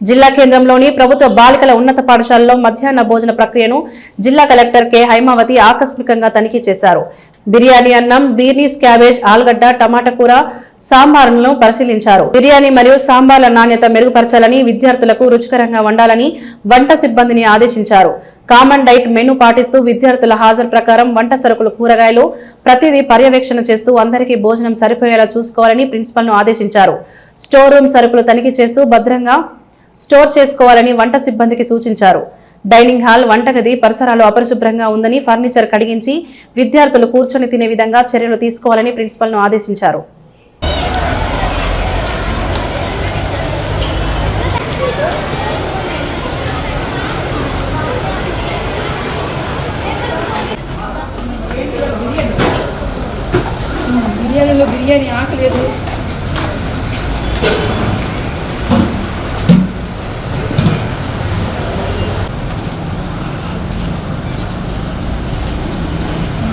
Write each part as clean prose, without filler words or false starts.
జిల్లా కేంద్రంలోని ప్రభుత్వ బాలికల ఉన్నత పాఠశాలలో మధ్యాహ్న భోజన ప్రక్రియను జిల్లా కలెక్టర్ కె హైమావతి ఆకస్మికంగా తనిఖీ చేశారు. బిర్యానీ అన్నం, బీర్నీస్, క్యాబేజ్, ఆలుగడ్డ, టమాటా కూర, సాంబార్లను పరిశీలించారు. బిర్యానీ మరియు సాంబార్ల నాణ్యత మెరుగుపరచాలని, విద్యార్థులకు రుచికరంగా వండాలని వంట సిబ్బందిని ఆదేశించారు. కామన్ డైట్ మెనూ పాటిస్తూ విద్యార్థుల హాజరు ప్రకారం వంట సరుకులు, కూరగాయలు ప్రతిదీ పర్యవేక్షణ చేస్తూ అందరికీ భోజనం సరిపోయేలా చూసుకోవాలని ప్రిన్సిపల్ ను ఆదేశించారు. స్టోర్ రూమ్ సరుకులు తనిఖీ చేస్తూ భద్రంగా స్టోర్ చేసుకోవాలని వంట సిబ్బందికి సూచించారు. డైనింగ్ హాల్, వంటగది పరిసరాలు అపరిశుభ్రంగా ఉందని, ఫర్నిచర్ కడిగించి విద్యార్థులు కూర్చొని తినే విధంగా చర్యలు తీసుకోవాలని ప్రిన్సిపల్ ను ఆదేశించారు. బిర్యానీ ఆకలేదు.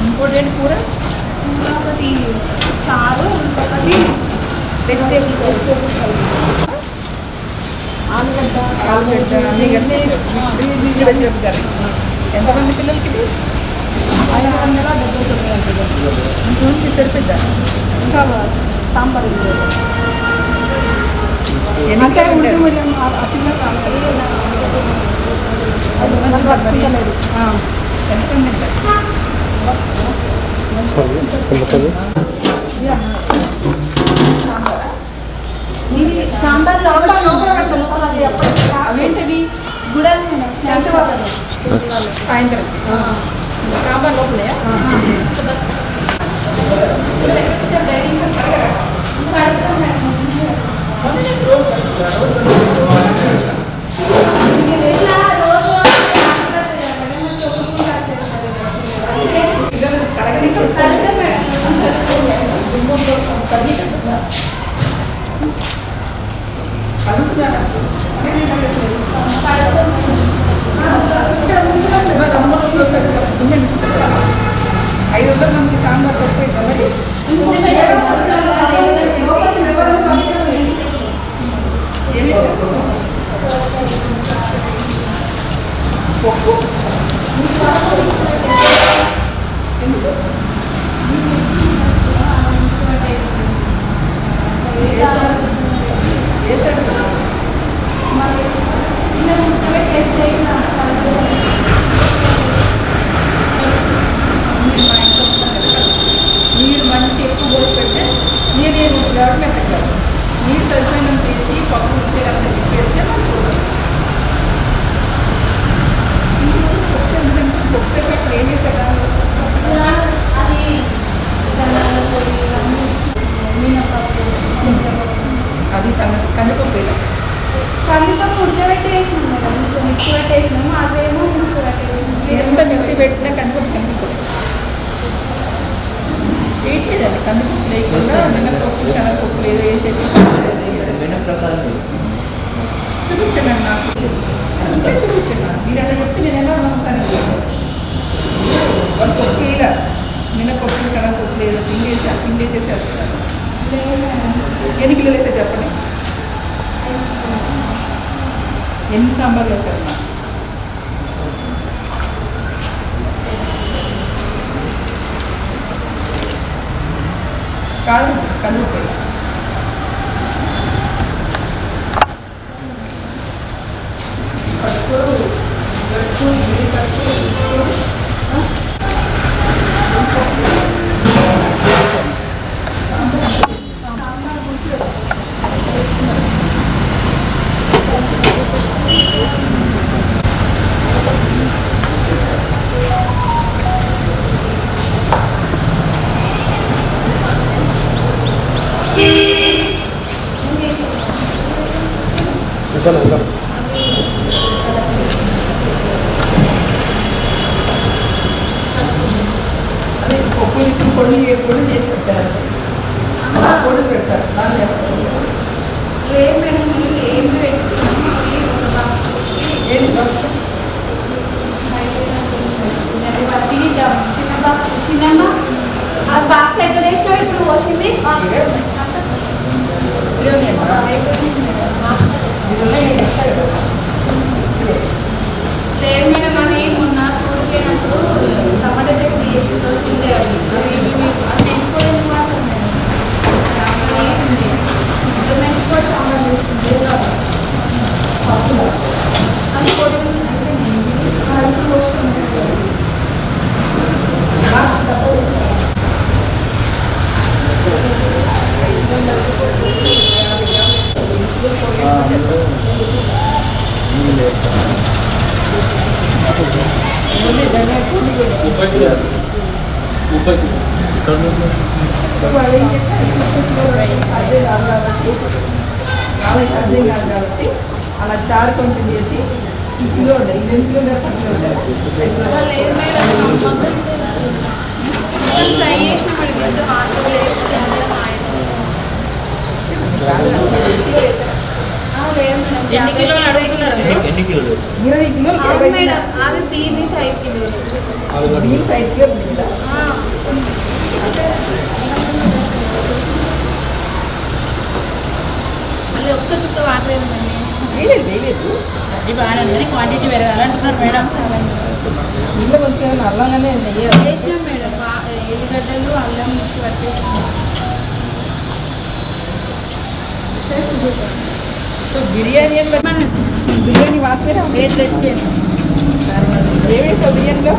ఇంకోటి కూర, ఒకటి చారు, ఇంకొకటి వెజిటేబుల్ ఆలుగడ్డ అన్నీ కలిసి మిక్స్ వెజిటేబుల్ కర్రీ. ఎంతమంది పిల్లలకి? 579 సరిపోద్దా? ఇంకా సాంబార్ ఎంతమంది సాంబార్ అవేంటివి? సాయంత్రం సాంబార్ లోపలే మంది సాంబార్ సరిపోయిందా మరి? ఏమి పప్పు నీరు మంచి ఎక్కువ పోసి పెడితే నీరు కాబట్టి మెత్తగలదు. నీరు సరిపోయినంత వేసి పప్పు ఉంటే కనుక తిప్పేస్తే మంచిగా ఉంటుంది. ఒకసారి అక్కడ ఏం చేశారు దానిలో? అది సంగతి. కందిపప్పు ఉడకబెట్టేసినాం మేడం, మిక్సీ పెట్టేసినాము. అదేమో మిక్సీ పెట్టేసినాం. ఎంత మిక్సీ పెట్టినా కందిపప్పు కనిపిస్తుంది. వేయట్లేదండి కందిపప్పు లేకుండా మినపప్పు, శనగపప్పు ఏదో వేసేసి చూపించండి నాకు. చూపించండి. మీరు అలా చెప్తే నేను ఎలా నమ్ముతాను? వాళ్ళు పప్పు ఇలా మినపప్పు, శనగపప్పు ఏదో పిండేసి ఆ పిండేసేసి వేస్తారు. ఎన్ని కిలోలు అయితే చెప్పండి. ఎన్ని సాంబార్లు వేసారు? కాదు కందిపప్పు కట్టు మిరి కట్టు అదే పప్పు పొడి చేసి పెట్టారు. పొడి పెడతారు. లేదు మేడం, ఏం పెట్టుకున్నాము. చిన్న బాక్స్ చిన్నమ్మా, ఆ బాక్స్ ఎక్కడ వేసినావు? ఇప్పుడు పోసింది ఇదే ఉన్నాయి. లేదు మేడం, అది మొన్న కూరిపోయినప్పుడు టమాటా చట్నీ చేసిన రోజు ఉండే అవి అది కూడా ఎందుకు వాడతాం మేడం? మెంతి కూడా చాలా తీసుకుంటే అది కూడా వాళ్ళకి అర్థం కాదు కాబట్టి అలా చారు కొంచెం చేసి ఇంట్లో ఉంటాయి 2 కిలోలు పట్టులో ఉంటాయి. వాళ్ళు లేదు మేడం, ఫ్రై చేసిన పడితే ఆటో లేకపోతే లేదు మేడం. ఎన్ని కిలోలు అడుగుతున్నారు? 20 కిలోలు అవును మేడం, అది బీర్నీస్ 5 కిలోలు. బీన్స్ 5 కిలోలు ఉంటుందా? మళ్ళీ ఒక్క చుక్క వాటర్ వేయమండి. వేయలేదు అది బాగానే ఉంది, క్వాంటిటీ పెరగాలంటున్నారు మేడం. ఇంట్లో కొంచెం అల్లంగానే నెయ్యి వేసినాం మేడం, ఎల్లిగడ్డలు అల్లం మిక్సీ పట్టేసినాం. సో బిర్యానీ అంటే బిర్యానీ వాసన రేట్లు తెచ్చాను. ఏమేసావు బిర్యానీలో?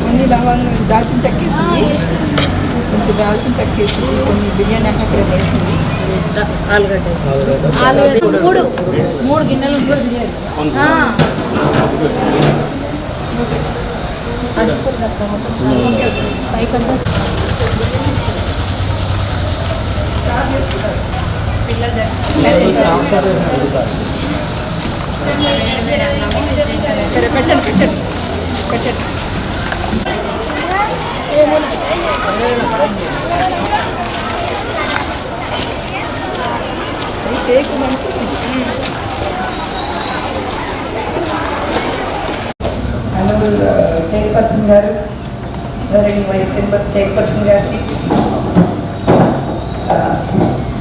కొన్ని లవంగం దాల్చిన చెక్కేసింది, కొంచెం దాల్చిన చెక్కేసింది, కొన్ని బిర్యానీ అక్కడ వేసింది. ఆలుగడ్డ ఆలుగడ్డ 3 గిన్నెలు ఉంటుంది బిర్యానీ. సరే పెట్టండి పెట్టండి పెట్టండి. ఈ కేక్ మంచిది. అనబుల్ చైర్పర్సన్ గారు, వైస్ చైర్పర్సన్ గారికి,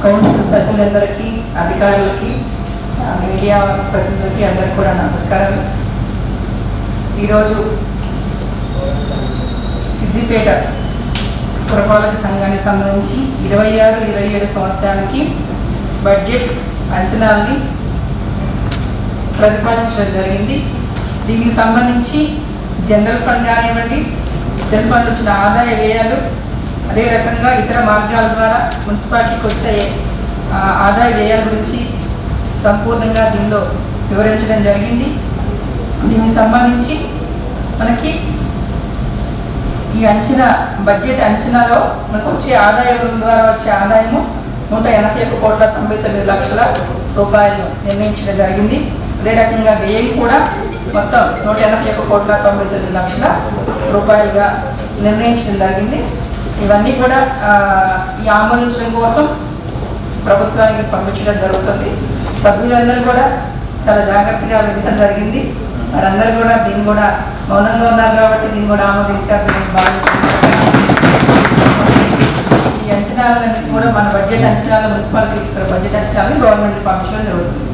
కౌన్సిల్ సభ్యులందరికీ, అధికారులకి, మీడియా ప్రతినిధులకి అందరికీ కూడా నమస్కారాలు. ఈరోజు సిద్దిపేట పురపాలక సంఘానికి సంబంధించి 26-27 సంవత్సరానికి బడ్జెట్ అంచనాల్ని ప్రతిపాదించడం జరిగింది. దీనికి సంబంధించి జనరల్ ఫండ్ కానివ్వండి, జనరల్ ఫండ్ వచ్చిన ఆదాయ వ్యయాలు, అదే రకంగా ఇతర మార్గాల ద్వారా మున్సిపాలిటీకి వచ్చే ఆదాయ వ్యయాల గురించి సంపూర్ణంగా దీనిలో వివరించడం జరిగింది. దీనికి సంబంధించి మనకి ఈ అంచనా బడ్జెట్ అంచనాలో మనకు వచ్చే ఆదాయం ద్వారా వచ్చే ఆదాయము 181,99,00,000 రూపాయలు నిర్ణయించడం జరిగింది. అదే రకంగా వ్యయం కూడా మొత్తం 181,99,00,000 రూపాయలుగా నిర్ణయించడం జరిగింది. ఇవన్నీ కూడా ఈ ఆమోదించడం కోసం ప్రభుత్వానికి పంపించడం జరుగుతుంది. సభ్యులందరూ కూడా చాలా జాగ్రత్తగా వినడం జరిగింది. వారందరూ కూడా దీన్ని కూడా మౌనంగా ఉన్నారు కాబట్టి దీన్ని కూడా ఆమోదించారు. ఈ అంచనాలన్నీ కూడా మన బడ్జెట్ అంచనాలు, మున్సిపాలిటీ బడ్జెట్ అంచనాలని గవర్నమెంట్ పంపించడం జరుగుతుంది.